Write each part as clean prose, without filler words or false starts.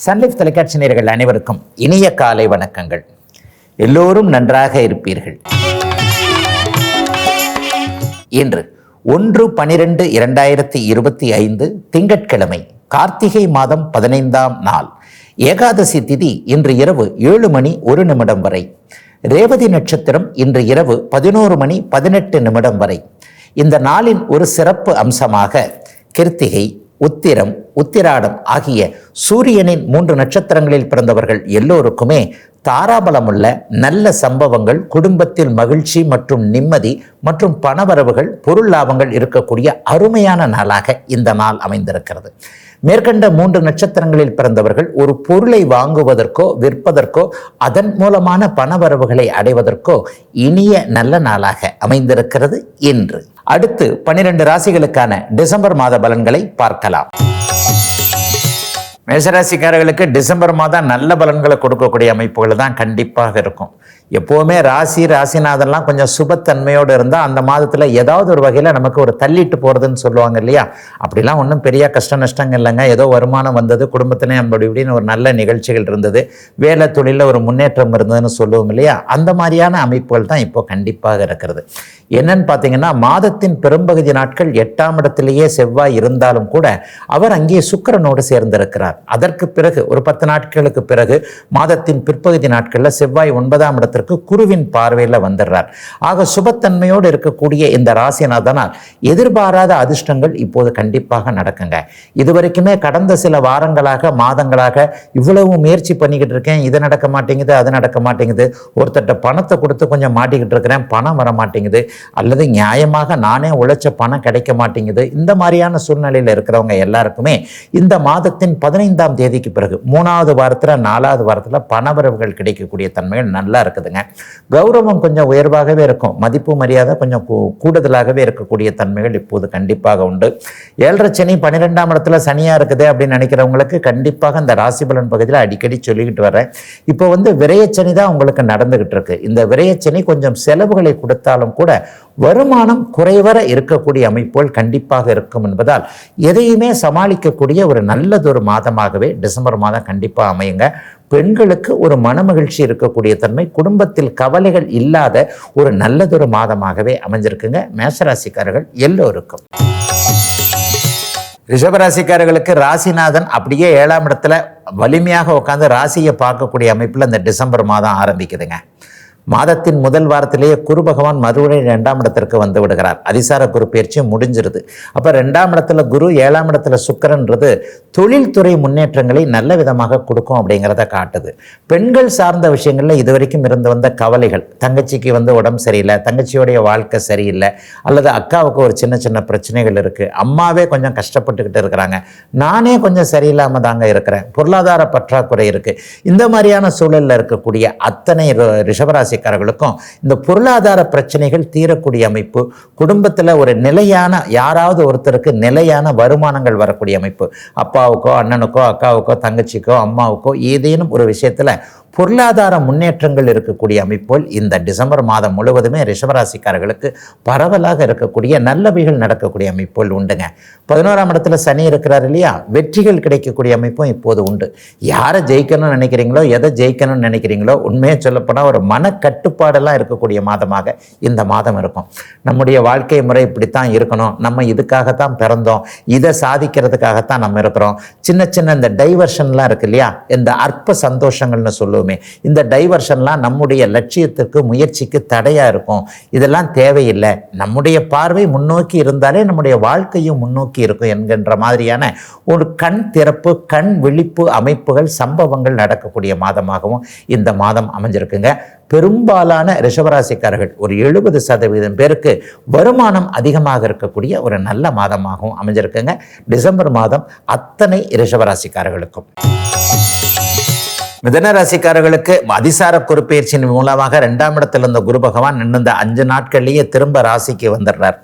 Sun Life தொலைக்காட்சி நேயர்கள் அனைவருக்கும் இனிய காலை வணக்கங்கள். எல்லோரும் நன்றாக இருப்பீர்கள். இன்று 1/12/2025 திங்கட்கிழமை, கார்த்திகை மாதம் 15ஆம் நாள், ஏகாதசி திதி இன்று இரவு 7:01 வரை, ரேவதி நட்சத்திரம் இன்று இரவு 11:18 வரை. இந்த நாளின் ஒரு சிறப்பு அம்சமாக கிருத்திகை, உத்திரம், உத்திராடம் ஆகிய சூரியனின் 3 நட்சத்திரங்களில் பிறந்தவர்கள் எல்லோருக்குமே தாராபலமுள்ள நல்ல சம்பவங்கள், குடும்பத்தில் மகிழ்ச்சி மற்றும் நிம்மதி மற்றும் பணவரவுகள், பொருள் லாபங்கள் இருக்கக்கூடிய அருமையான நாளாக இந்த நாள் அமைந்திருக்கிறது. மேற்கண்ட 3 நட்சத்திரங்களில் பிறந்தவர்கள் ஒரு பொருளை வாங்குவதற்கோ விற்பதற்கோ அதன் மூலமான பணவரவுகளை அடைவதற்கோ இனிய நல்ல நாளாக அமைந்திருக்கிறது இன்று. அடுத்து 12 ராசிகளுக்கான டிசம்பர் மாத பலன்களை பார்க்கலாம். மேஷராசிக்காரர்களுக்கு டிசம்பர் மாதம் நல்ல பலன்களை கொடுக்கக்கூடிய அமைப்புகள் தான் கண்டிப்பாக இருக்கும். எப்போவுமே ராசிநாதன்லாம் கொஞ்சம் சுபத்தன்மையோடு இருந்தால் அந்த மாதத்தில் ஏதாவது ஒரு வகையில் நமக்கு ஒரு தள்ளிட்டு போகிறதுன்னு சொல்லுவாங்க இல்லையா? அப்படிலாம் ஒன்றும் பெரிய கஷ்ட நஷ்டங்கள் இல்லைங்க. ஏதோ வருமானம் வந்தது, குடும்பத்திலே அப்படி இப்படின்னு ஒரு நல்ல நிகழ்ச்சிகள் இருந்தது, வேலை தொழிலில் ஒரு முன்னேற்றம் இருந்ததுன்னு சொல்லுவோம் இல்லையா? அந்த மாதிரியான அமைப்புகள் தான் இப்போ கண்டிப்பாக இருக்கிறது. என்னன்னு பார்த்தீங்கன்னா, மாதத்தின் பெரும்பகுதி நாட்கள் 8ஆம் இடத்திலேயே செவ்வாய் இருந்தாலும் கூட அவர் அங்கே சுக்கிரனோடு சேர்ந்திருக்கிறார். அதற்கு பிறகு ஒரு 10 நாட்களுக்கு பிறகு மாதத்தின் பிற்பகுதி நாட்களில் செவ்வாய் 9ஆம் இடத்திற்கு குருவின் பார்வையில் வந்துடுறார். ஆக சுபத்தன்மையோடு இருக்கக்கூடிய இந்த ராசிநாதனால் எதிர்பாராத அதிர்ஷ்டங்கள் இப்போது கண்டிப்பாக நடக்குங்க. இதுவரைக்குமே கடந்த சில வாரங்களாக, மாதங்களாக இவ்வளவு முயற்சி பண்ணிக்கிட்டு இருக்கேன், இது நடக்க மாட்டேங்குது, அது நடக்க மாட்டேங்குது, ஒருத்தட்ட பணத்தை கொடுத்து கொஞ்சம் மாட்டிக்கிட்டு இருக்கிறேன், பணம் வர மாட்டேங்குது, அல்லது நியாயமாக நானே உழைச்ச பணம் கிடைக்க மாட்டேங்குது, இந்த மாதிரியான சூழ்நிலையில் இருக்கிறவங்க எல்லாருக்குமே இந்த மாதத்தின் 15ஆம் தேதிக்கு பிறகு 3வது வாரத்தில் 4வது வாரத்தில் பணவரவுகள் கிடைக்கக்கூடிய தன்மைகள் நல்லா இருக்குதுங்க. கௌரவம் கொஞ்சம் உயர்வாகவே இருக்கும், மதிப்பு மரியாதை கொஞ்சம் கூடுதலாகவே இருக்கக்கூடிய தன்மைகள் இப்போது கண்டிப்பாக உண்டு. 7.5 சனி 12ஆம் இடத்துல சனியா இருக்குது அப்படின்னு நினைக்கிறவங்களுக்கு கண்டிப்பாக இந்த ராசி பலன் பகுதியில் அடிக்கடி சொல்லிக்கிட்டு வர்றேன். இப்போ விரயச்சனி தான் உங்களுக்கு நடந்துகிட்டு இருக்கு. இந்த விரயச்சனி கொஞ்சம் செலவுகளை கொடுத்தாலும் கூட வருமானம் குறைவர இருக்கக்கூடிய அமைப்புகள் கண்டிப்பாக இருக்கும் என்பதால் எதையுமே சமாளிக்கக்கூடிய ஒரு நல்லதொரு மாதமாகவே டிசம்பர் மாதம் கண்டிப்பாக அமையுங்க. பெண்களுக்கு ஒரு மனமகிழ்ச்சி இருக்கக்கூடிய தன்மை, குடும்பத்தில் கவலைகள் இல்லாத ஒரு நல்லதொரு மாதமாகவே அமைஞ்சிருக்குங்க மேஷராசிக்காரர்கள் எல்லோருக்கும். ரிஷபராசிக்காரர்களுக்கு ராசிநாதன் அப்படியே 7ஆம் இடத்துல வலிமையாக உட்காந்து ராசியை பார்க்கக்கூடிய அமைப்பில் இந்த டிசம்பர் மாதம் ஆரம்பிக்குதுங்க. மாதத்தின் முதல் வாரத்திலேயே குரு பகவான் மறுபடியும் 2ஆம் இடத்திற்கு வந்து விடுகிறார். அதிசார குரு பயிற்சியும் முடிஞ்சிருது. அப்போ 2ஆம் இடத்துல குரு, 7ஆம் இடத்துல சுக்கிரன்றது தொழில்துறை முன்னேற்றங்களை நல்ல விதமாக கொடுக்கும் அப்படிங்கிறத காட்டுது. பெண்கள் சார்ந்த விஷயங்களில் இதுவரைக்கும் இருந்து வந்த கவலைகள், தங்கச்சிக்கு உடம்பு சரியில்லை, தங்கச்சியோடைய வாழ்க்கை சரியில்லை, அல்லது அக்காவுக்கு ஒரு சின்ன சின்ன பிரச்சனைகள் இருக்குது, அம்மாவே கொஞ்சம் கஷ்டப்பட்டுக்கிட்டு இருக்கிறாங்க, நானே கொஞ்சம் சரியில்லாமல் தாங்க இருக்கிறேன், பொருளாதார பற்றாக்குறை இருக்குது, இந்த மாதிரியான சூழலில் இருக்கக்கூடிய அத்தனை ரிஷபராசி இந்த பொருளாதார பிரச்சனைகள் தீரக்கூடிய அமைப்பு, குடும்பத்தில் ஒரு நிலையான யாராவது ஒருத்தருக்கு நிலையான வருமானங்கள் வரக்கூடிய அமைப்பு, அப்பாவுக்கோ அண்ணனுக்கோ அக்காவுக்கோ தங்கச்சிக்கோ அம்மாவுக்கோ ஏதேனும் ஒரு விஷயத்தில் பொருளாதார முன்னேற்றங்கள் இருக்கக்கூடிய அமைப்புகள் இந்த டிசம்பர் மாதம் முழுவதுமே ரிஷபராசிக்காரர்களுக்கு பரவலாக இருக்கக்கூடிய நல்லவைகள் நடக்கக்கூடிய அமைப்புகள் உண்டுங்க. 11ஆம் இடத்துல சனி இருக்கிறார் இல்லையா? வெற்றிகள் கிடைக்கக்கூடிய அமைப்பும் இப்போது உண்டு. யாரை ஜெயிக்கணும்னு நினைக்கிறீங்களோ, எதை ஜெயிக்கணும்னு நினைக்கிறீங்களோ, உண்மையை சொல்லப்போனால் ஒரு மனக்கட்டுப்பாடெல்லாம் இருக்கக்கூடிய மாதமாக இந்த மாதம் இருக்கும். நம்முடைய வாழ்க்கை முறை இப்படித்தான் இருக்கணும், நம்ம இதுக்காகத்தான் பிறந்தோம், இதை சாதிக்கிறதுக்காகத்தான் நம்ம இருக்கிறோம், சின்ன சின்ன இந்த டைவர்ஷன்லாம் இருக்கு இல்லையா, இந்த அற்ப சந்தோஷங்கள்னு சொல்லுவோம், இந்த டைவர்ஷன்லாம் நம்முடைய லட்சியத்திற்கு முயற்சிக்கு தடையா இருக்கும், இதெல்லாம் தேவையில்லை, நம்முடைய பார்வை முன்னோக்கி இருந்தாலே நம்முடைய வாழ்க்கையும் முன்னோக்கி இருக்கும் என்கின்ற மாதிரியான ஒரு கண் திறப்பு, கண் விழிப்பு அமைப்புகள், சம்பவங்கள் நடக்கக்கூடிய மாதமாகவும் இந்த மாதம் அமைஞ்சிருக்குங்க. பெரும்பாலான ரிஷபராசிக்காரர்கள் ஒரு 70% பேருக்கு வருமானம் அதிகமாக இருக்கக்கூடிய ஒரு நல்ல மாதமாகவும் அமைஞ்சிருக்குங்க டிசம்பர் மாதம் அத்தனை ரிஷபராசிக்காரர்களுக்கும். மிதுன ராசிக்காரர்களுக்கு அதிசார குரு பயிற்சியின் மூலமாக 2ஆம் இடத்தில் இருந்த குரு பகவான் இன்னும் இந்த 5 நாட்கள்லேயே திரும்ப ராசிக்கு வந்துடுறார்.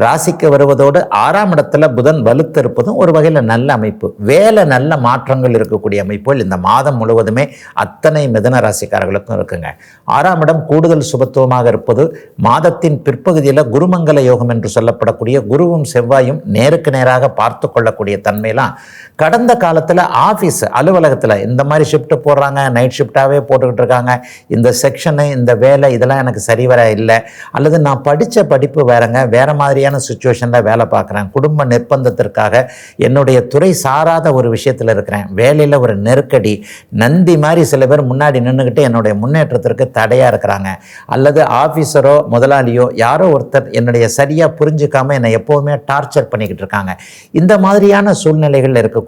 ராசிக்கு வருவதோடு 6ஆம் இடத்துல புதன் வலுத்திருப்பதும் ஒரு வகையில் நல்ல அமைப்பு. வேலை நல்ல மாற்றங்கள் இருக்கக்கூடிய அமைப்புகள் இந்த மாதம் முழுவதுமே அத்தனை மிதுன ராசிக்காரர்களுக்கும் இருக்குங்க. 6ஆம் இடம் கூடுதல் சுபத்துவமாக இருப்பது, மாதத்தின் பிற்பகுதியில் குருமங்கல யோகம் என்று சொல்லப்படக்கூடிய குருவும் செவ்வாயும் நேருக்கு நேராக பார்த்து கொள்ளக்கூடிய தன்மையெல்லாம் கடந்த காலத்தில் ஆஃபீஸ் அலுவலகத்தில் இந்த மாதிரி ஷிஃப்ட் போடுறாங்க, நைட் ஷிஃப்டாகவே போட்டுக்கிட்டு இருக்காங்க, இந்த செக்ஷனு இந்த வேலை இதெல்லாம் எனக்கு சரிவர இல்லை, அல்லது நான் படித்த படிப்பு வேறங்க, வேறு மாதிரியான சுச்சுவேஷனில் வேலை பார்க்குறேன், குடும்ப நிர்பந்தத்திற்காக என்னுடைய துறை சாராத ஒரு விஷயத்தில் இருக்கிறேன், வேலையில் ஒரு நெருக்கடி, நந்தி மாதிரி சில பேர் முன்னாடி நின்றுக்கிட்டு என்னுடைய முன்னேற்றத்திற்கு தடையாக இருக்கிறாங்க, அல்லது ஆஃபீஸரோ முதலாளியோ யாரோ ஒருத்தர் என்னுடைய சரியாக புரிஞ்சுக்காமல் என்னை எப்போவுமே டார்ச்சர் பண்ணிக்கிட்டு இருக்காங்க. இந்த மாதிரியான சூழ்நிலைகள் இருக்கக்கூடிய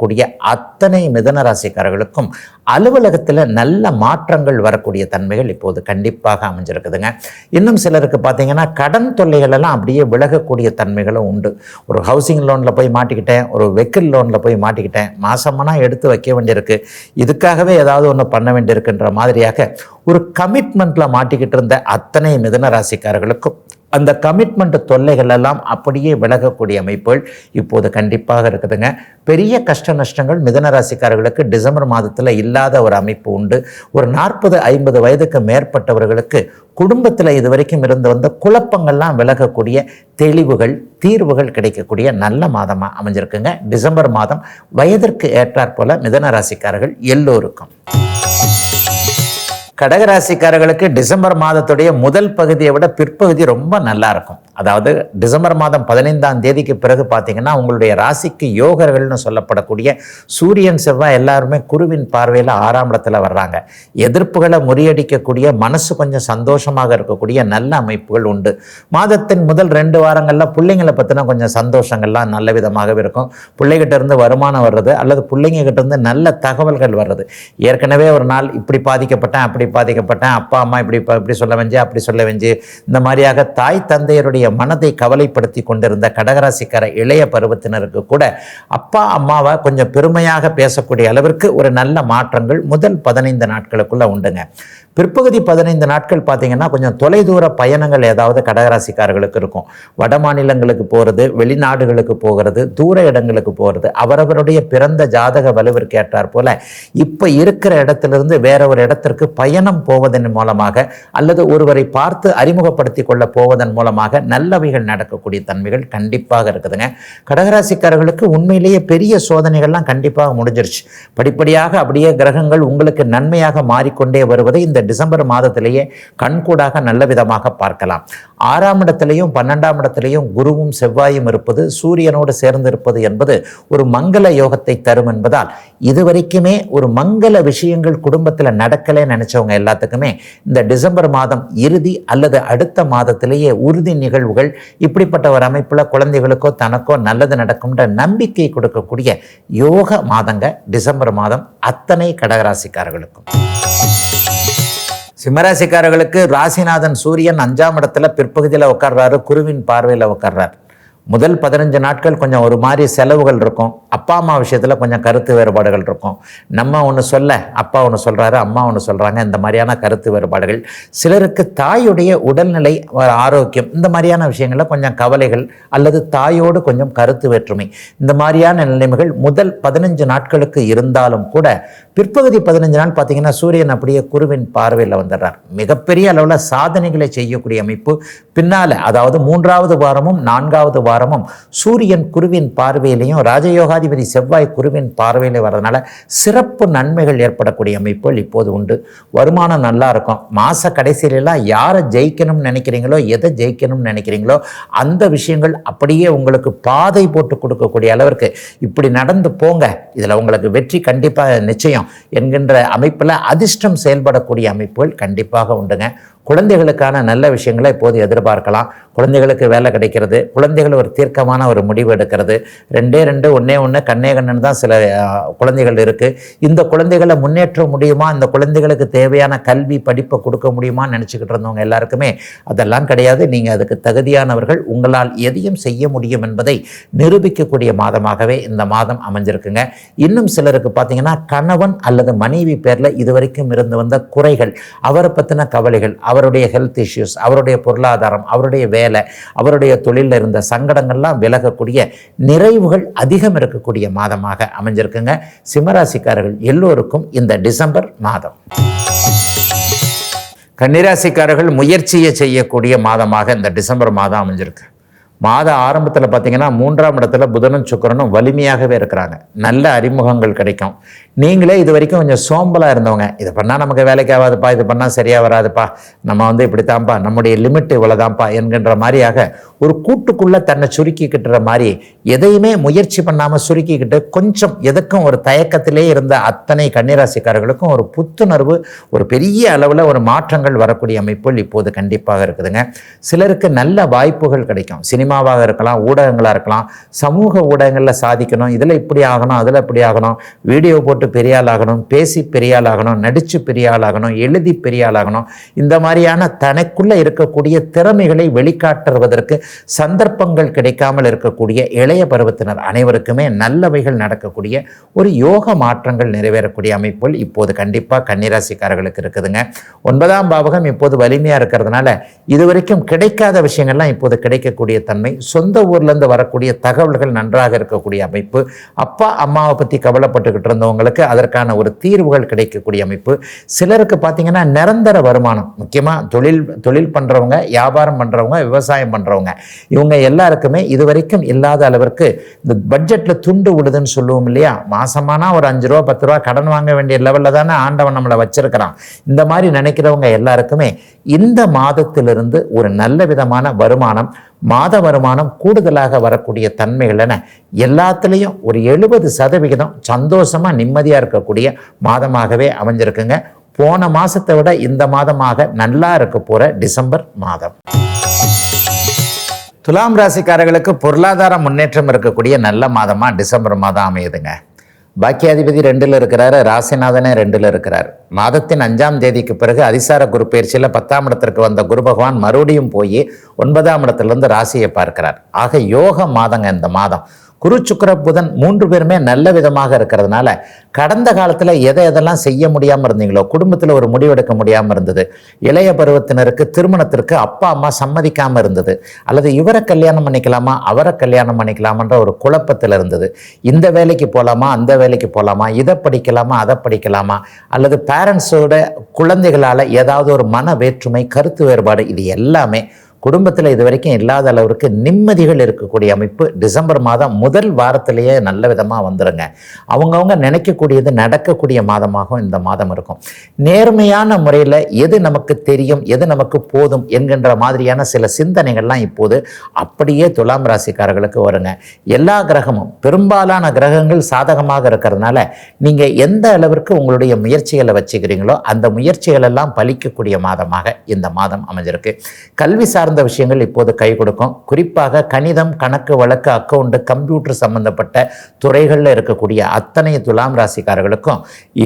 அத்தனை மிதுன ராசிக்காரர்களுக்கும் அலுவலகத்தில் நல்ல மாற்றங்கள் வரக்கூடிய தன்மைகள் இப்போது கண்டிப்பாக அமைஞ்சிருக்குதுங்க. இன்னும் சிலருக்கு பார்த்தீங்கன்னா கடன் தொல்லைகள் எல்லாம் அப்படியே விலகக்கூடிய தன்மைகளும் உண்டு. ஒரு ஹவுசிங் லோனில் போய் மாட்டிக்கிட்டேன், ஒரு வெஹிக்கிள் லோனில் போய் மாட்டிக்கிட்டேன், மாசமானா எடுத்து வைக்க வேண்டியிருக்கு, இதுக்காகவே ஏதாவது ஒன்று பண்ண வேண்டியிருக்குன்ற மாதிரியாக ஒரு கமிட்மெண்ட்டில் மாட்டிக்கிட்டு இருந்த அத்தனை மிதுன ராசிக்காரர்களுக்கும் அந்த கமிட்மெண்ட் தொல்லைகள் எல்லாம் அப்படியே விலகக்கூடிய அமைப்புகள் இப்போது கண்டிப்பாக இருக்குதுங்க. பெரிய கஷ்ட நஷ்டங்கள் மிதுன ராசிக்காரர்களுக்கு டிசம்பர் மாதத்தில் இல்லாத ஒரு அமைப்பு உண்டு. ஒரு 40-50 வயதுக்கு மேற்பட்டவர்களுக்கு குடும்பத்தில் இதுவரைக்கும் இருந்து வந்த குழப்பங்கள்லாம் விலகக்கூடிய தெளிவுகள் தீர்வுகள் கிடைக்கக்கூடிய நல்ல மாதமாக அமைஞ்சிருக்குங்க. டிசம்பர் மாதம் வயதிற்கு ஏற்றாற்போல மிதுன ராசிக்காரர்கள் எல்லோருக்கும். கடகராசிக்காரர்களுக்கு டிசம்பர் மாதத்துடைய முதல் பகுதியை விட பிற்பகுதி ரொம்ப நல்லா இருக்கும். அதாவது டிசம்பர் மாதம் 15ஆம் தேதிக்கு பிறகு பார்த்தீங்கன்னா உங்களுடைய ராசிக்கு யோகர்கள்னு சொல்லப்படக்கூடிய சூரியன் செவ்வாய் எல்லாருமே குருவின் பார்வையில் 6ஆம் இடத்துல வர்றாங்க. எதிர்ப்புகளை முறியடிக்கக்கூடிய மனசு கொஞ்சம் சந்தோஷமாக இருக்கக்கூடிய நல்ல அமைப்புகள் உண்டு. மாதத்தின் முதல் 2 வாரங்களில் பிள்ளைங்களை பற்றின கொஞ்சம் சந்தோஷங்கள்லாம் நல்ல விதமாகவே இருக்கும். பிள்ளைகிட்ட இருந்து வருமானம் வர்றது அல்லது பிள்ளைங்க கிட்ட இருந்து நல்ல தகவல்கள் வர்றது. ஏற்கனவே ஒரு நாள் இப்படி பாதிக்கப்பட்டேன் அப்படி பாதிக்கப்பட்டேன், அப்பா அம்மா இப்படி சொல்ல வெஞ்சு அப்படி சொல்ல வெஞ்சு, இந்த மாதிரியாக தாய் தந்தையருடைய மனதை கவலைப்படுத்தி கொண்டிருந்த கடகராசிக்கார இளைய பருவத்தினருக்கு கூட அப்பா அம்மாவை கொஞ்சம் பெருமையாக பேசக்கூடிய அளவிற்கு ஒரு நல்ல மாற்றங்கள் முதல் 15 நாட்களுக்குள்ள உண்டுங்க. பிற்பகுதி 15 நாட்கள் பார்த்தீங்கன்னா கொஞ்சம் தொலைதூர பயணங்கள் ஏதாவது கடகராசிக்காரர்களுக்கு இருக்கும். வட மாநிலங்களுக்கு போகிறது, வெளிநாடுகளுக்கு போகிறது, தூர இடங்களுக்கு போகிறது, அவரவருடைய பிறந்த ஜாதக வலுவிற்கு ஏற்றார் போல இப்போ இருக்கிற இடத்திலிருந்து வேற ஒரு இடத்திற்கு பயணம் போவதன் மூலமாக அல்லது ஒருவரை பார்த்து அறிமுகப்படுத்தி கொள்ள போவதன் மூலமாக நல்லவைகள் நடக்கக்கூடிய தன்மைகள் கண்டிப்பாக இருக்குதுங்க. கடகராசிக்காரர்களுக்கு உண்மையிலேயே பெரிய சோதனைகள்லாம் கண்டிப்பாக முடிஞ்சிருச்சு. படிப்படியாக அப்படியே கிரகங்கள் உங்களுக்கு நன்மையாக மாறிக்கொண்டே வருவதை இந்த டிசம்பர் மாதத்திலேயே கண்கூடாக நல்ல விதமாக பார்க்கலாம். 6ஆம் இடத்திலையும் 12ஆம் இடத்திலையும் குருவும் செவ்வாயும் இருப்பது, சூரியனோடு சேர்ந்து இருப்பது என்பது ஒரு மங்கள யோகத்தை தரும் என்பதால் இதுவரைக்குமே ஒரு மங்கள விஷயங்கள் குடும்பத்தில் நடக்கலே நினைச்சவங்க எல்லாத்துக்குமே இந்த டிசம்பர் மாதம் இறுதி அல்லது அடுத்த மாதத்திலேயே உறுதி நிகழ்வுகள் இப்படிப்பட்ட ஒரு அமைப்பில் குழந்தைகளுக்கோ தனக்கோ நல்லது நடக்கும்ன்ற நம்பிக்கை கொடுக்கக்கூடிய யோக மாதங்க டிசம்பர் மாதம் அத்தனை கடகராசிக்காரர்களுக்கும். சிம்மராசிக்காரர்களுக்கு ராசிநாதன் சூரியன் 5ஆம் இடத்துல பிற்பகுதியில் உட்கார்றாரு, குருவின் பார்வையில் உட்கார்றாரு. முதல் 15 நாட்கள் கொஞ்சம் ஒரு மாதிரி செலவுகள் இருக்கும். அப்பா அம்மா விஷயத்தில் கொஞ்சம் கருத்து வேறுபாடுகள் இருக்கும். நம்ம ஒன்று சொல்ல அப்பா ஒன்று சொல்கிறாரு, அம்மா ஒன்று சொல்கிறாங்க, இந்த மாதிரியான கருத்து வேறுபாடுகள். சிலருக்கு தாயுடைய உடல்நிலை ஆரோக்கியம் இந்த மாதிரியான விஷயங்களில் கொஞ்சம் கவலைகள் அல்லது தாயோடு கொஞ்சம் கருத்து வேற்றுமை இந்த மாதிரியான நிலைமைகள் முதல் 15 நாட்களுக்கு இருந்தாலும் கூட பிற்பகுதி 15 நாள் பார்த்தீங்கன்னா சூரியன் அப்படியே குருவின் பார்வையில் வந்துடுறார். மிகப்பெரிய அளவில் சாதனைகளை செய்யக்கூடிய அமைப்பு பின்னால், அதாவது 3ஆவது வாரமும் 4ஆவது வாரமும் சூரியன் குருவின் பார்வையிலையும் ராஜயோகாதிபதி செவ்வாய் குருவின் பார்வையில வர்றதுனால சிறப்பு நன்மைகள் ஏற்படக்கூடிய அமைப்புகள் இப்போது உண்டு. வருமானம் நல்லா இருக்கும். மாச கடைசியிலாம் யாரை ஜெயிக்கணும்னு நினைக்கிறீங்களோ, எதை ஜெயிக்கணும்னு நினைக்கிறீங்களோ அந்த விஷயங்கள் அப்படியே உங்களுக்கு பாதை போட்டு கொடுக்கக்கூடிய அளவிற்கு இப்படி நடந்து போங்க, இதில் உங்களுக்கு வெற்றி கண்டிப்பாக நிச்சயம் என்கின்ற அமைப்பில் அதிர்ஷ்டம் செயல்படக்கூடிய அமைப்புகள் கண்டிப்பாக உண்டுங்க. குழந்தைகளுக்கான நல்ல விஷயங்களை இப்போது எதிர்பார்க்கலாம். குழந்தைகளுக்கு வேலை கிடைக்கிறது, குழந்தைகள் ஒரு தீர்க்கமான ஒரு முடிவு எடுக்கிறது. 2 1 கண்ணே கண்ணன் தான் சில குழந்தைகள் இருக்குது. இந்த குழந்தைகளை முன்னேற்ற முடியுமா, இந்த குழந்தைகளுக்கு தேவையான கல்வி படிப்பை கொடுக்க முடியுமான்னு நினச்சிக்கிட்டு இருந்தவங்க எல்லாருக்குமே அதெல்லாம் கிடையாது. நீங்கள் அதுக்கு தகுதியானவர்கள், உங்களால் எதையும் செய்ய முடியும் என்பதை நிரூபிக்கக்கூடிய மாதமாகவே இந்த மாதம் அமைஞ்சிருக்குங்க. இன்னும் சிலருக்கு பார்த்தீங்கன்னா கணவன் அல்லது மனைவி பேரில் இதுவரைக்கும் இருந்து வந்த குறைகள், அவரை பற்றின கவலைகள், அவருடைய ஹெல்த் இஷ்யூஸ், அவருடைய பொருளாதாரம், அவருடைய வேலை, அவருடைய தொழிலில் இருந்த சங்கடங்கள்லாம் விலகக்கூடிய நிறைவுகள் அதிகம் இருக்கக்கூடிய மாதமாக அமைஞ்சிருக்குங்க. சிம்மராசிக்காரர்கள் எல்லோருக்கும் இந்த டிசம்பர் மாதம். கன்னிராசிக்காரர்கள் முயற்சியை செய்யக்கூடிய மாதமாக இந்த டிசம்பர் மாதம் அமைஞ்சிருக்கு. மாத ஆரம்பத்தில் பார்த்தீங்கன்னா 3ஆம் இடத்துல புதனும் சுக்கிரனும் வலிமையாகவே இருக்கிறாங்க. நல்ல அறிமுகங்கள் கிடைக்கும். நீங்களே இது வரைக்கும் கொஞ்சம் சோம்பலாக இருந்தவங்க, இதை பண்ணால் நமக்கு வேலைக்கு ஆகாதுப்பா, இது பண்ணால் சரியாக வராதுப்பா, நம்ம இப்படித்தான்ப்பா, நம்முடைய லிமிட் இவ்வளோதான்ப்பா என்கின்ற மாதிரியாக ஒரு கூட்டுக்குள்ளே தன்னை சுருக்கிக்கிட்டுற மாதிரி எதையுமே முயற்சி பண்ணாமல் சுருக்கிக்கிட்டு கொஞ்சம் எதுக்கும் ஒரு தயக்கத்திலே இருந்த அத்தனை கன்னிராசிக்காரர்களுக்கும் ஒரு புத்துணர்வு, ஒரு பெரிய அளவில் ஒரு மாற்றங்கள் வரக்கூடிய அமைப்புகள் இப்போது கண்டிப்பாக இருக்குதுங்க. சிலருக்கு நல்ல வாய்ப்புகள் கிடைக்கும். சினிமாவாக இருக்கலாம், ஊடகங்களாக இருக்கலாம், சமூக ஊடகங்களில் சாதிக்கணும், இதில் இப்படி ஆகணும், அதில் இப்படி ஆகணும், வீடியோ போட்டு பெரிய ஆள் ஆகணும், பேசி பெரிய ஆள் ஆகணும், நடித்து பெரிய ஆள் ஆகணும், எழுதி பெரிய ஆள் ஆகணும், இந்த மாதிரியான தனக்குள்ளே இருக்கக்கூடிய திறமைகளை வெளிக்காட்டுவதற்கு சந்தர்ப்பங்கள் கிடைக்காமல் இருக்கக்கூடிய இளைய பருவத்தினர் அனைவருக்குமே நல்லவைகள் நடக்கக்கூடிய ஒரு யோக மாற்றங்கள் நிறைவேறக்கூடிய அமைப்புகள் இப்போது கண்டிப்பாக கன்னிராசிக்காரர்களுக்கு இருக்குதுங்க. 9ஆம் பாவகம் இப்போது வலிமையாக இருக்கிறதுனால இதுவரைக்கும் கிடைக்காத விஷயங்கள்லாம் இப்போது கிடைக்கக்கூடிய தன்மை, சொந்த ஊர்லேருந்து வரக்கூடிய தகவல்கள் நன்றாக இருக்கக்கூடிய அமைப்பு, அப்பா அம்மாவை பற்றி கவலைப்பட்டுக்கிட்டு இருந்தவங்களுக்கு அதற்கான ஒரு தீர்வுகள் கிடைக்கக்கூடிய அமைப்பு. சிலருக்கு பார்த்தீங்கன்னா நிரந்தர வருமானம், முக்கியமாக தொழில் பண்ணுறவங்க, வியாபாரம் பண்ணுறவங்க, விவசாயம் பண்ணுறவங்க, இவங்க எல்லாருக்குமே இதுவரைக்கும் இல்லாத அளவிற்கு இந்த பட்ஜெட்டில் துண்டு விடுதுன்னு சொல்லுவோம் இல்லையா, மாசமானா ஒரு 5 ரூபா 10 ரூபா கடன் வாங்க வேண்டிய லெவலில் தானே ஆண்டவன் நம்மளை வச்சிருக்கிறான். இந்த மாதிரி நினைக்கிறவங்க எல்லாருக்குமே இந்த மாதத்திலிருந்து ஒரு நல்ல விதமான வருமானம், மாத வருமானம் கூடுதலாக வரக்கூடிய தன்மைகள் என எல்லாத்துலேயும் ஒரு 70% சந்தோஷமாக நிம்மதியாக இருக்கக்கூடிய மாதமாகவே அமைஞ்சிருக்குங்க. போன மாதத்தை விட இந்த மாதமாக நல்லா இருக்க போகிற டிசம்பர் மாதம். துலாம் ராசிக்காரர்களுக்கு பொருளாதார முன்னேற்றம் இருக்கக்கூடிய நல்ல மாதமாக டிசம்பர் மாதம் அமையுதுங்க. பாக்கியாதிபதி 2ல் இருக்கிறாரு, ராசிநாதனே 2ல் இருக்கிறார். மாதத்தின் 5ஆம் தேதிக்கு பிறகு அதிசார குரு பயிற்சியில் 10ஆம் இடத்திற்கு வந்த குரு பகவான் மறுபடியும் போய் 9ஆம் இடத்திலிருந்து ராசியை பார்க்கிறார். ஆக யோக மாதங்க இந்த மாதம். குரு சுக்கிர புதன் 3 பேருமே நல்ல விதமாக இருக்கிறதுனால கடந்த காலத்தில் எதெல்லாம் செய்ய முடியாமல் இருந்தீங்களோ, குடும்பத்தில் ஒரு முடிவெடுக்க முடியாமல் இருந்தது, இளைய பருவத்தினருக்கு திருமணத்திற்கு அப்பா அம்மா சம்மதிக்காமல் இருந்தது, அல்லது இவரை கல்யாணம் பண்ணிக்கலாமா அவரை கல்யாணம் பண்ணிக்கலாமன்ற ஒரு குழப்பத்தில் இருந்தது, இந்த வேலைக்கு போகலாமா அந்த வேலைக்கு போகலாமா, இதை படிக்கலாமா அதை படிக்கலாமா, அல்லது பேரண்ட்ஸோட குழந்தைகளால் ஏதாவது ஒரு மன வேற்றுமை, கருத்து வேறுபாடு, இது எல்லாமே குடும்பத்தில் இது வரைக்கும் இல்லாத அளவிற்கு நிம்மதிகள் இருக்கக்கூடிய அமைப்பு டிசம்பர் மாதம் முதல் வாரத்திலேயே நல்ல விதமாக வந்துடுங்க. அவங்கவுங்க நினைக்கக்கூடியது நடக்கக்கூடிய மாதமாகவும் இந்த மாதம் இருக்கும். நேர்மையான முறையில் எது நமக்கு தெரியும், எது நமக்கு போதும் என்கின்ற மாதிரியான சில சிந்தனைகள்லாம் இப்போது அப்படியே துலாம் ராசிக்காரர்களுக்கு வருங்க. எல்லா கிரகமும், பெரும்பாலான கிரகங்கள் சாதகமாக இருக்கிறதுனால நீங்கள் எந்த அளவிற்கு உங்களுடைய முயற்சிகளை வச்சுக்கிறீங்களோ அந்த முயற்சிகள் எல்லாம் பலிக்கக்கூடிய மாதமாக இந்த மாதம் அமைஞ்சிருக்கு. கல்வி சார்ந்த விஷயங்கள் இப்போது கை கொடுக்கும். குறிப்பாக கணிதம், கணக்கு வழக்கு, அக்கவுண்ட், கம்ப்யூட்டர் சம்பந்தப்பட்ட துறைகளில் இருக்கக்கூடிய அத்தனை துலாம் ராசிக்காரர்களுக்கும்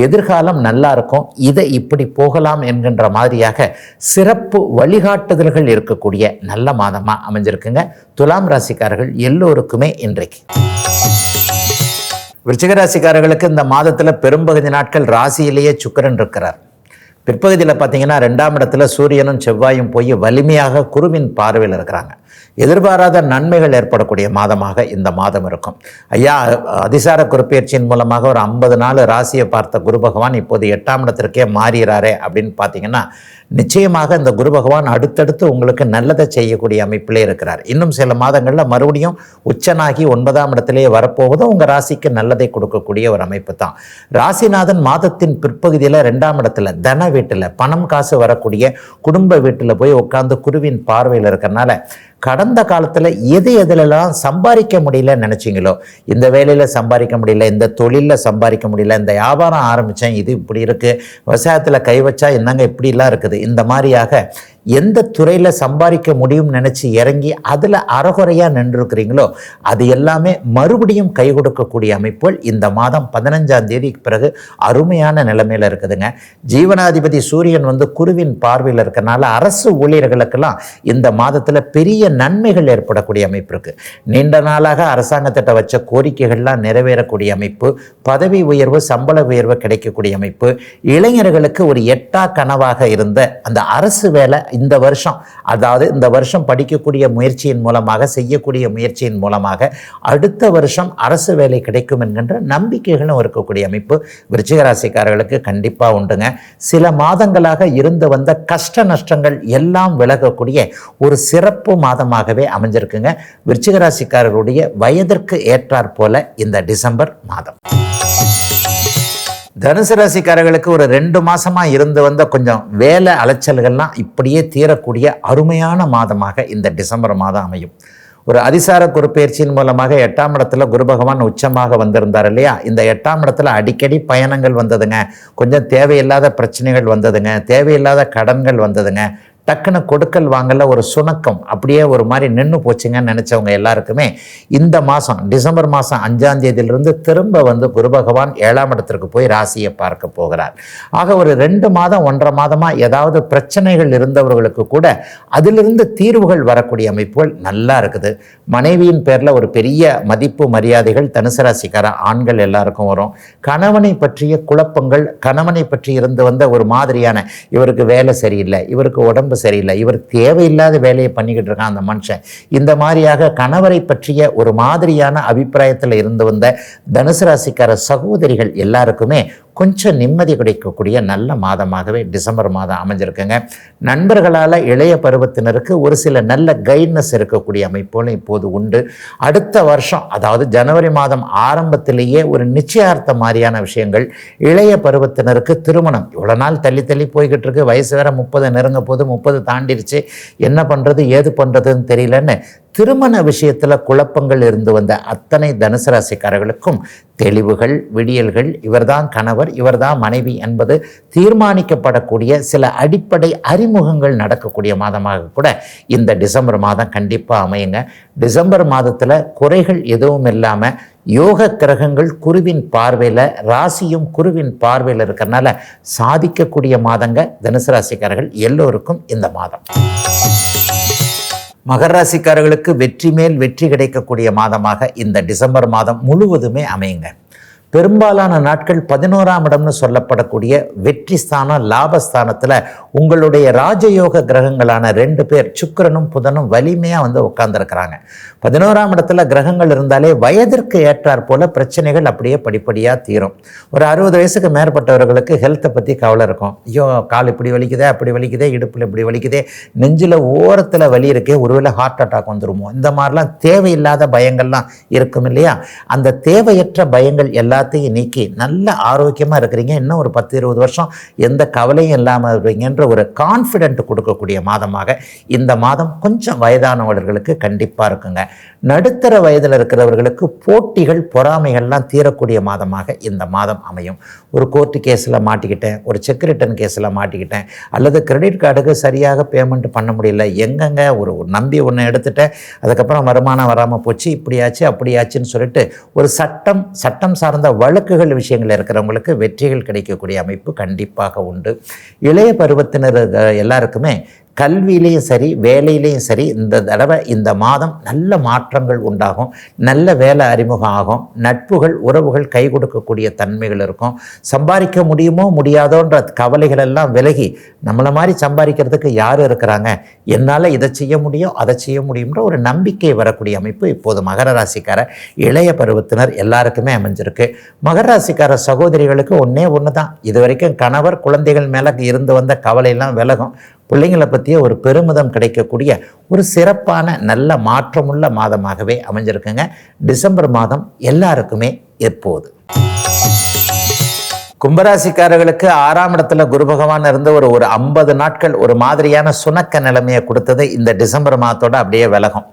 எதிர்காலம் நல்லா இருக்கும். இதை இப்படி போகலாம் என்கின்ற மாதிரியாக சிறப்பு வழிகாட்டுதல்கள் இருக்கக்கூடிய நல்ல மாதமா அமைஞ்சிருக்குங்க. துலாம் ராசிக்காரர்கள் எல்லோருக்குமே இன்றைக்கு. விருச்சிக ராசிக்காரர்களுக்கு இந்த மாதத்தில் பெரும்பகுதி நாட்கள் ராசியிலேயே சுக்கிரன் இருக்கிறார். பிற்பகுதியில் பார்த்தீங்கன்னா 2ஆம் இடத்துல சூரியனும் செவ்வாயும் போய் வலிமையாக குருவின் பார்வையில் இருக்கிறாங்க. எதிர்பாராத நன்மைகள் ஏற்படக்கூடிய மாதமாக இந்த மாதம் இருக்கும். ஐயா, அதிசார குருப்பெயர்ச்சியின் மூலமாக ஒரு 50 நாள் ராசியை பார்த்த குரு பகவான் இப்போது 8ஆம் இடத்திற்கே மாறுகிறாரே அப்படின்னு பார்த்தீங்கன்னா நிச்சயமாக இந்த குரு பகவான் அடுத்தடுத்து உங்களுக்கு நல்லதை செய்யக்கூடிய அமைப்பிலே இருக்கிறார். இன்னும் சில மாதங்களில் மறுபடியும் உச்சனாகி 9ஆம் இடத்திலேயே வரப்போவதும் உங்கள் ராசிக்கு நல்லதை கொடுக்கக்கூடிய ஒரு அமைப்பு தான். ராசிநாதன் மாதத்தின் பிற்பகுதியில் 2ஆம் இடத்துல தன வீட்டில் பணம் காசு வரக்கூடிய குடும்ப வீட்டில் போய் உட்கார்ந்து குருவின் பார்வையில் இருக்கிறனால கடந்த காலத்தில் எதிலெல்லாம் சம்பாதிக்க முடியலன்னு நினச்சிங்களோ, இந்த வேலையில் சம்பாதிக்க முடியல, இந்த தொழிலில் சம்பாதிக்க முடியல, இந்த வியாபாரம் ஆரம்பித்தேன் இது இப்படி இருக்குது, விவசாயத்தில் கை வச்சா என்னங்க இப்படிலாம் இருக்குது, இந்த மாதிரியாக எந்த துறையில் சம்பாதிக்க முடியும்னு நினச்சி இறங்கி அதில் அறகுறையாக நின்றுருக்கிறீங்களோ அது எல்லாமே மறுபடியும் கை கொடுக்கக்கூடிய அமைப்புகள் இந்த மாதம் 15ஆம் தேதிக்கு பிறகு அருமையான நிலைமையில் இருக்குதுங்க. ஜீவனாதிபதி சூரியன் குருவின் பார்வையில் இருக்கிறனால அரசு ஊழியர்களுக்கெல்லாம் இந்த மாதத்தில் பெரிய நன்மைகள் ஏற்படக்கூடிய அமைப்பு இருக்குது. நீண்ட நாளாக அரசாங்கத்திட்ட வச்ச கோரிக்கைகள்லாம் நிறைவேறக்கூடிய அமைப்பு, பதவி உயர்வு சம்பள உயர்வு கிடைக்கக்கூடிய அமைப்பு, இளைஞர்களுக்கு ஒரு எட்டா கனவாக இருந்த அந்த அரசு வேலை இந்த வருஷம், அதாவது இந்த வருஷம் படிக்கக்கூடிய முயற்சியின் மூலமாக செய்யக்கூடிய முயற்சியின் மூலமாக அடுத்த வருஷம் அரசு வேலை கிடைக்கும் என்கின்ற நம்பிக்கைகளும் இருக்கக்கூடிய அமைப்பு விருச்சிக ராசிக்காரர்களுக்கு கண்டிப்பாக உண்டுங்க. சில மாதங்களாக இருந்து வந்த கஷ்ட நஷ்டங்கள் எல்லாம் விலகக்கூடிய ஒரு சிறப்பு மாதமாகவே அமைஞ்சிருக்குங்க. விருச்சிக ராசிக்காரர்களுடைய வயதிற்கு ஏற்றாற் போல இந்த டிசம்பர் மாதம். தனுசு ராசிக்காரர்களுக்கு ஒரு 2 மாசமா இருந்து வந்த கொஞ்சம் வேலை அலைச்சல்கள்லாம் இப்படியே தீரக்கூடிய அருமையான மாதமாக இந்த டிசம்பர் மாதம் அமையும். ஒரு அதிசார குருப்பெயர்ச்சியின் மூலமாக 8ஆம் இடத்துல குரு பகவான் உச்சமாக வந்திருந்தார் இல்லையா? இந்த 8ஆம் இடத்துல அடிக்கடி பயணங்கள் வந்ததுங்க, கொஞ்சம் தேவையில்லாத பிரச்சனைகள் வந்ததுங்க, தேவையில்லாத கடன்கள் வந்ததுங்க, டக்குன்னு கொடுக்கல் வாங்கல ஒரு சுணக்கம் அப்படியே ஒரு மாதிரி நின்று போச்சுங்கன்னு நினச்சவங்க எல்லாருக்குமே இந்த மாதம் டிசம்பர் மாதம் 5ஆம் தேதியிலிருந்து திரும்ப குரு பகவான் 7ஆம் இடத்திற்கு போய் ராசியை பார்க்க போகிறார். ஆக ஒரு 2 மாதம் 1.5 மாதமாக ஏதாவது பிரச்சனைகள் இருந்தவர்களுக்கு கூட அதிலிருந்து தீர்வுகள் வரக்கூடிய அமைப்புகள் நல்லா இருக்குது. மனைவியின் பேரில் ஒரு பெரிய மதிப்பு மரியாதைகள் தனுசு ராசிக்கார ஆண்கள் எல்லாருக்கும் வரும். கணவனை பற்றிய குழப்பங்கள், கணவனை பற்றி இருந்து வந்த ஒரு மாதிரியான இவருக்கு வேலை சரியில்லை, இவருக்கு உடம்பு சரியில்லை, இவர் தேவையில்லாத வேலையை பண்ணிக்கிட்டு இருக்கான் அந்த மனுஷன், இந்த மாதிரியாக கணவரை பற்றிய ஒரு மாதிரியான அபிப்பிராயத்தில் இருந்து வந்த தனுசு ராசிக்கார சகோதரிகள் எல்லாருக்குமே கொஞ்சம் நிம்மதி கிடைக்கக்கூடிய நல்ல மாதமாகவே டிசம்பர் மாதம் அமைஞ்சிருக்குங்க. நண்பர்களால் இளைய பருவத்தினருக்கு ஒரு சில நல்ல கைட்னஸ் இருக்கக்கூடிய அமைப்புகளும் இப்போது உண்டு. அடுத்த வருஷம், அதாவது ஜனவரி மாதம் ஆரம்பத்திலேயே ஒரு நிச்சயார்த்த மாதிரியான விஷயங்கள், இளைய பருவத்தினருக்கு திருமணம் இவ்வளோ நாள் தள்ளி தள்ளி போய்கிட்டு இருக்கு, வயசு வேற 30 நெருங்க போது, 30 தாண்டிடுச்சு, என்ன பண்ணுறது ஏது பண்ணுறதுன்னு தெரியலன்னு திருமண விஷயத்தில் குழப்பங்கள் இருந்து வந்த அத்தனை தனுசு ராசிக்காரர்களுக்கும் தெளிவுகள், விடியல்கள், இவர்தான் கணவர் இவர்தான் மனைவி என்பது தீர்மானிக்கப்படக்கூடிய சில அடிப்படை அறிமுகங்கள் நடக்கக்கூடிய மாதமாக கூட இந்த டிசம்பர் மாதம் கண்டிப்பாக அமையுங்க. டிசம்பர் மாதத்தில் குறைகள் எதுவும் இல்லாமல் யோக கிரகங்கள் குருவின் பார்வையில், ராசியும் குருவின் பார்வையில் இருக்கிறனால சாதிக்கக்கூடிய மாதங்க தனுசு ராசிக்காரர்கள் எல்லோருக்கும் இந்த மாதம். மகர ராசிக்காரர்களுக்கு வெற்றி மேல் வெற்றி கிடைக்கக்கூடிய மாதமாக இந்த டிசம்பர் மாதம் முழுவதுமே அமையுங்க. பெரும்பாலான நாட்கள் 11ஆம் இடம்னு சொல்லப்படக்கூடிய வெற்றி ஸ்தானம், லாபஸ்தானத்தில் உங்களுடைய ராஜயோக கிரகங்களான 2 பேர் சுக்கிரனும் புதனும் வலிமையாக உட்கார்ந்துருக்கிறாங்க. 11ஆம் இடத்துல கிரகங்கள் இருந்தாலே வயதிற்கு ஏற்றாற் போல பிரச்சனைகள் அப்படியே படிப்படியாக தீரும். ஒரு 60 வயசுக்கு மேற்பட்டவர்களுக்கு ஹெல்த்தை பற்றி கவலை இருக்கும். ஐயோ கால் இப்படி வலிக்குதே, அப்படி வலிக்குதே, இடுப்பில் இப்படி வலிக்குதே, நெஞ்சில் ஓரத்தில் வலி இருக்கே, ஒருவேளை ஹார்ட் அட்டாக் வந்துருமோ, இந்த மாதிரிலாம் தேவையில்லாத பயங்கள்லாம் இருக்கும் இல்லையா? அந்த தேவையற்ற பயங்கள் எல்லாத்தையும் நீக்கி நல்ல ஆரோக்கியமாக இருக்கிறீங்க. இன்னும் ஒரு 10-20 வருஷம் எந்த கவலையும் இல்லாமல் இருப்பீங்கன்ற ஒரு கான்ஃபிடென்ட் கொடுக்கக்கூடிய மாதமாக இந்த மாதம் கொஞ்சம் வயதானவர்களுக்கு கண்டிப்பாக இருக்குங்க. நடுத்தர வயதில் இருக்கிறவர்களுக்கு போட்டிகள், பொறாமைகள்லாம் தீரக்கூடிய மாதமாக இந்த மாதம் அமையும். ஒரு கோர்ட்டு கேஸில் மாட்டிக்கிட்டேன், ஒரு செக் ரிட்டன் கேஸில் மாட்டிக்கிட்டேன், அல்லது கிரெடிட் கார்டுக்கு சரியாக பேமெண்ட் பண்ண முடியல, எங்கெங்க ஒரு நம்பி ஒன்று எடுத்துட்டேன், அதுக்கப்புறம் வருமானம் வராமல் போச்சு, இப்படியாச்சு அப்படியாச்சுன்னு சொல்லிட்டு ஒரு சட்டம் சார்ந்த வழக்குகள் விஷயங்கள் இருக்கிறவங்களுக்கு வெற்றிகள் கிடைக்கக்கூடிய அமைப்பு கண்டிப்பாக உண்டு. இளைய பருவத்தினர் எல்லாருக்குமே கல்வியிலையும் சரி, வேலையிலையும் சரி, இந்த தடவை இந்த மாதம் நல்ல மாற்றங்கள் உண்டாகும். நல்ல வேலை அறிமுகம் ஆகும். நட்புகள், உறவுகள் கை கொடுக்கக்கூடிய தன்மைகள் இருக்கும். சம்பாதிக்க முடியுமோ முடியாதோன்ற கவலைகள் எல்லாம் விலகி நம்மளை மாதிரி சம்பாதிக்கிறதுக்கு யார் இருக்கிறாங்க, என்னால் இதை செய்ய முடியும் அதை செய்ய முடியும்ன்ற ஒரு நம்பிக்கை வரக்கூடிய அமைப்பு இப்போது மகர ராசிக்கார இளைய பருவத்தினர் எல்லாருக்குமே அமைஞ்சிருக்கு. மகர ராசிக்கார சகோதரிகளுக்கு ஒன்று தான், இது வரைக்கும் கணவர் குழந்தைகள் மேலே இருந்து வந்த கவலையெல்லாம் விலகும். பிள்ளைங்களை பற்றிய ஒரு பெருமிதம் கிடைக்கக்கூடிய ஒரு சிறப்பான நல்ல மாற்றமுள்ள மாதமாகவே அமைஞ்சிருக்குங்க டிசம்பர் மாதம் எல்லாருக்குமே. எப்போது கும்பராசிக்காரர்களுக்கு 6ஆம் இடத்துல குரு பகவான் இருந்து ஒரு 50 நாட்கள் ஒரு மாதிரியான சுணக்க நிலைமையை கொடுத்தது இந்த டிசம்பர் மாதத்தோட அப்படியே விலகும்.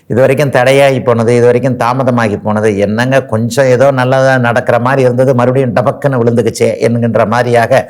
இது வரைக்கும் தடையாகி போனது, இது வரைக்கும் தாமதமாகி போனது, என்னங்க கொஞ்சம் ஏதோ நல்லதாக நடக்கிற மாதிரி இருந்தது, மறுபடியும் டபக்குன்னு விழுந்துக்குச்சே என்கின்ற மாதிரியாக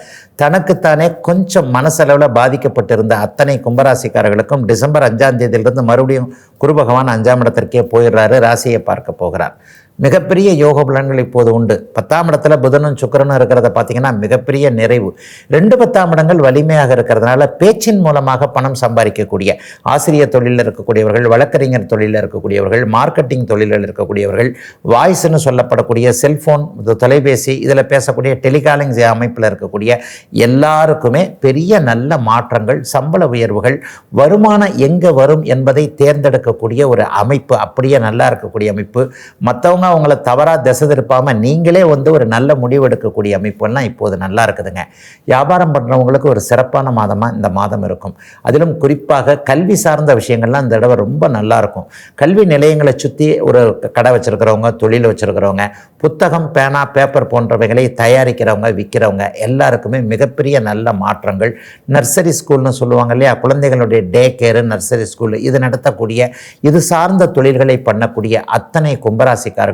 தனக்குத்தானே கொஞ்சம் மனசளவில் பாதிக்கப்பட்டிருந்த அத்தனை கும்பராசிக்காரர்களுக்கும் டிசம்பர் 5ஆம் தேதியிலிருந்து மறுபடியும் குரு பகவான் 5ஆம் இடத்திற்கே போயிடுறாரு, ராசியை பார்க்க போகிறார். மிகப்பெரிய யோக பலன்கள் இப்போது உண்டு. 10ஆம் இடத்துல புதனும் சுக்கிரனும் இருக்கிறத பார்த்தீங்கன்னா மிகப்பெரிய நிறைவு. 2 10ஆம் இடங்கள் வலிமையாக இருக்கிறதுனால பேச்சின் மூலமாக பணம் சம்பாதிக்கக்கூடிய ஆசிரியர் தொழிலில் இருக்கக்கூடியவர்கள், வழக்கறிஞர் தொழிலில் இருக்கக்கூடியவர்கள், மார்க்கெட்டிங் தொழிலில் இருக்கக்கூடியவர்கள், வாய்ஸ்ன்னு சொல்லப்படக்கூடிய செல்ஃபோன், தொலைபேசி இதில் பேசக்கூடிய டெலிகாலிங் அமைப்பில் இருக்கக்கூடிய எல்லாருக்குமே பெரிய நல்ல மாற்றங்கள், சம்பள உயர்வுகள், வருமானம் எங்கே வரும் என்பதை தேர்ந்தெடுக்கக்கூடிய ஒரு அமைப்பு, அப்படியே நல்லா இருக்கக்கூடிய அமைப்பு. மற்றவங்க அவங்கள தவறாக திசை திருப்பாமல் நீங்களே ஒரு நல்ல முடிவு எடுக்கக்கூடிய அமைப்புலாம் இப்போது நல்லா இருக்குதுங்க. வியாபாரம் பண்ணுறவங்களுக்கு ஒரு சிறப்பான மாதமாக இந்த மாதம் இருக்கும். அதிலும் குறிப்பாக கல்வி சார்ந்த விஷயங்கள்லாம் இந்த தடவை ரொம்ப நல்லா இருக்கும். கல்வி நிலையங்களை சுற்றி ஒரு கடை வச்சுருக்கிறவங்க, தொழில் வச்சுருக்கிறவங்க, புத்தகம், பேனா, பேப்பர் போன்றவைகளை தயாரிக்கிறவங்க, விற்கிறவங்க எல்லாருக்குமே மிகப்பெரிய நல்ல மாற்றங்கள். நர்சரி ஸ்கூல்னு சொல்லுவாங்க இல்லையா, குழந்தைகளுடைய டே கேரு, நர்சரி ஸ்கூல் இது நடத்தக்கூடிய இது சார்ந்த தொழில்களை பண்ணக்கூடிய அத்தனை கும்பராசிக்காரர்களுக்கும்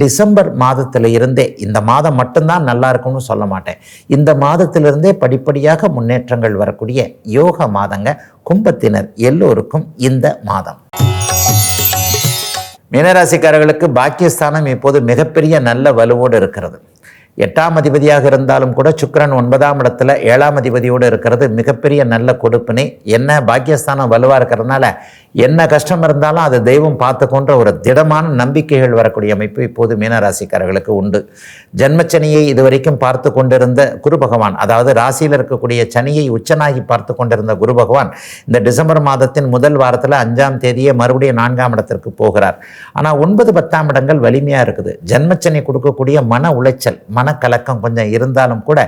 டிசம்பர் மாதத்தில் இருந்தே, இந்த மாதம் மட்டும்தான் நல்லா இருக்கும்னு சொல்ல மாட்டேன், இந்த மாதத்திலிருந்தே படிப்படியாக முன்னேற்றங்கள் வரக்கூடிய யோக மாதங்க கும்பத்தினர் எல்லோருக்கும் இந்த மாதம். மீனராசிக்காரர்களுக்கு பாக்கியஸ்தானம் இப்போது மிகப்பெரிய நல்ல வலுவோடு இருக்கிறது. 8ஆம் அதிபதியாக இருந்தாலும் கூட சுக்கிரன் 9ஆம் இடத்துல 7ஆம் அதிபதியோடு இருக்கிறது மிகப்பெரிய நல்ல கொடுப்பினை. என்ன பாக்கியஸ்தானம் வலுவாக இருக்கிறதுனால என்ன கஷ்டம் இருந்தாலும் அது தெய்வம் பார்த்துக்கொன்ற ஒரு திடமான நம்பிக்கைகள் வரக்கூடிய அமைப்பு இப்போது மீனராசிக்காரர்களுக்கு உண்டு. ஜன்மச்சனியை இதுவரைக்கும் பார்த்து கொண்டிருந்த குரு பகவான், அதாவது ராசியில் இருக்கக்கூடிய சனியை உச்சனாகி பார்த்து கொண்டிருந்த குரு பகவான் இந்த டிசம்பர் மாதத்தின் முதல் வாரத்தில் 5ஆம் தேதியே மறுபடியும் 4ஆம் இடத்திற்கு போகிறார். ஆனால் 9 10ஆம் இடங்கள் வலிமையாக இருக்குது. ஜன்மச்சனி கொடுக்கக்கூடிய மன உளைச்சல், மனக்கலக்கம் கொஞ்சம் இருந்தாலும் கூட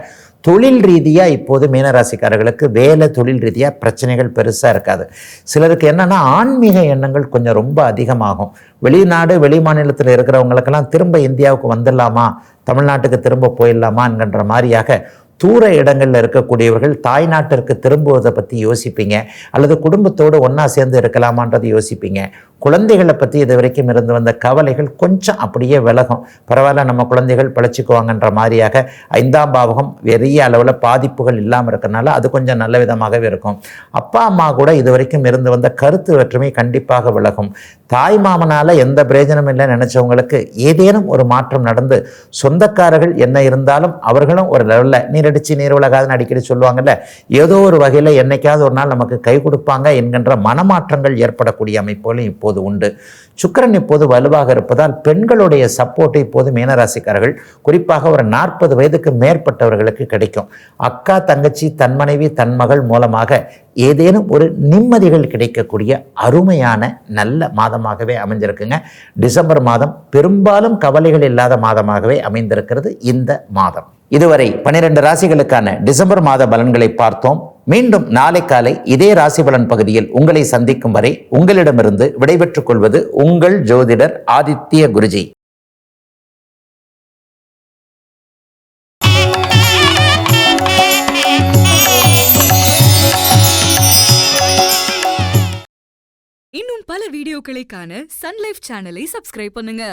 தொழில் ரீதியாக இப்போது மீனராசிக்காரர்களுக்கு வேலை தொழில் ரீதியாக பிரச்சனைகள் பெருசாக இருக்காது. சிலருக்கு என்னென்னா ஆன்மீக எண்ணங்கள் கொஞ்சம் ரொம்ப அதிகமாகும். வெளிநாடு வெளி மாநிலத்தில் இருக்கிறவங்களுக்கெல்லாம் திரும்ப இந்தியாவுக்கு வந்துடலாமா, தமிழ்நாட்டுக்கு திரும்ப போயிடலாமா என்கின்ற மாதிரியாக தூர இடங்களில் இருக்கக்கூடியவர்கள் தாய்நாட்டிற்கு திரும்புவதை பற்றி யோசிப்பீங்க, அல்லது குடும்பத்தோடு ஒன்றா சேர்ந்து இருக்கலாமான்றது யோசிப்பீங்க. குழந்தைகளை பற்றி இது வரைக்கும் இருந்து வந்த கவலைகள் கொஞ்சம் அப்படியே விலகும். பரவாயில்ல, நம்ம குழந்தைகள் பிழைச்சிக்குவாங்கன்ற மாதிரியாக 5ஆம் பாவகம் பெரிய அளவில் பாதிப்புகள் இல்லாமல் இருக்கிறனால அது கொஞ்சம் நல்ல விதமாகவே இருக்கும். அப்பா அம்மா கூட இது வரைக்கும் இருந்து வந்த கருத்து வேற்றுமை கண்டிப்பாக விலகும். தாய் மாமனால் எந்த பிரயோஜனம் இல்லை நினச்சவங்களுக்கு ஏதேனும் ஒரு மாற்றம் நடந்து சொந்தக்காரர்கள் என்ன இருந்தாலும் அவர்களும் ஒரு லெவலில் நீரடிச்சு நீர் உலகாதுன்னு அடிக்கடி சொல்லுவாங்கல்ல, ஏதோ ஒரு வகையில் என்னைக்காவது ஒரு நாள் நமக்கு கை கொடுப்பாங்க என்கின்ற மனமாற்றங்கள் ஏற்படக்கூடிய அமைப்புகளும் இப்போது உண்டு. சுக்கிரன் இப்போது வலுவாக இருப்பதால் பெண்களுடைய சப்போர்ட் இப்போது மீனராசிக்காரர்கள் குறிப்பாக ஒரு 40 வயதுக்கு மேற்பட்டவர்களுக்கு கிடைக்கும். அக்கா, தங்கச்சி, தன் மனைவி, தன் மகள் மூலமாக ஏதேனும் ஒரு நிம்மதிகள் கிடைக்கக்கூடிய அருமையான நல்ல மாதமாகவே அமைஞ்சிருக்குங்க. டிசம்பர் மாதம் பெரும்பாலும் கவலைகள் இல்லாத மாதமாகவே அமைந்திருக்கிறது இந்த மாதம். இதுவரை 12 ராசிகளுக்கான டிசம்பர் மாத பலன்களை பார்த்தோம். மீண்டும் நாளை காலை இதே ராசி பலன் பகுதியில் உங்களை சந்திக்கும் வரை உங்களிடமிருந்து விடைபெற்றுக் கொள்வது உங்கள் ஜோதிடர் ஆதித்ய குருஜி. இன்னும் பல வீடியோக்களை காண சன் லைஃப் சேனலை சப்ஸ்கிரைப் பண்ணுங்க.